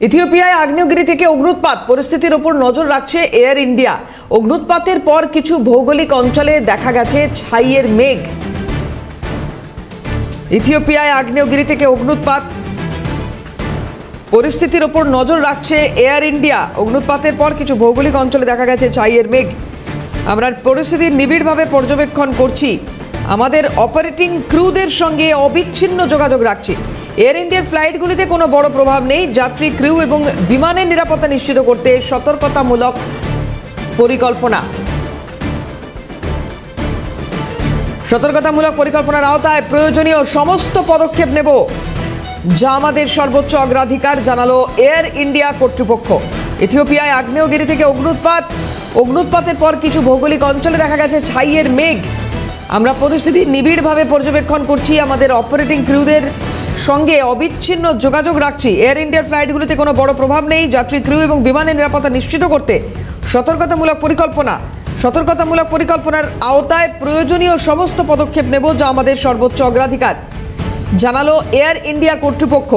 ইথিওপিয়ায় আগ্নেয়গিরি থেকে অগ্নুৎপাত পরিস্থিতির উপর নজর রাখছে এয়ার ইন্ডিয়া। অগ্নুৎপাতের পর কিছু ভৌগোলিক অঞ্চলে দেখা গেছে ছাইয়ের মেঘ। ইথিওপিয়ায় আগ্নেয়গিরি থেকে অগ্নুৎপাত পরিস্থিতির উপর নজর রাখছে এয়ার ইন্ডিয়া। অগ্নুৎপাতের পর কিছু ভৌগোলিক অঞ্চলে দেখা গেছে ছাইয়ের মেঘ। আমরা পরিস্থিতির নিবিড়ভাবে পর্যবেক্ষণ করছি, আমাদের অপারেটিং ক্রুদের সঙ্গে অবিচ্ছিন্ন যোগাযোগ রাখছি। এয়ার ইন্ডিয়ার ফ্লাইটগুলিতে কোনো বড় প্রভাব নেই। যাত্রী, ক্রু এবং বিমানের নিরাপত্তা নিশ্চিত করতে সতর্কতামূলক পরিকল্পনার আওতায় প্রয়োজনীয় সমস্ত পদক্ষেপ নেব, যা আমাদের সর্বোচ্চ অগ্রাধিকার, জানালো এয়ার ইন্ডিয়া কর্তৃপক্ষ। ইথিওপিয়ায় আগ্নেয়গিরি থেকে অগ্নুৎপাতের পর কিছু ভৌগোলিক অঞ্চলে দেখা গেছে ছাইয়ের মেঘ। আমরা পরিস্থিতি নিবিড়ভাবে পর্যবেক্ষণ করছি, আমাদের অপারেটিং ক্রুদের সঙ্গে অবিচ্ছিন্ন যোগাযোগ রাখছি। এয়ার ইন্ডিয়ার ফ্লাইটগুলিতে কোনো বড় প্রভাব নেই। যাত্রী, ক্রু এবং বিমানের নিরাপত্তা নিশ্চিত করতে সতর্কতামূলক পরিকল্পনার আওতায় প্রয়োজনীয় সমস্ত পদক্ষেপ নেব, যা আমাদের সর্বোচ্চ অগ্রাধিকার, জানালো এয়ার ইন্ডিয়া কর্তৃপক্ষ।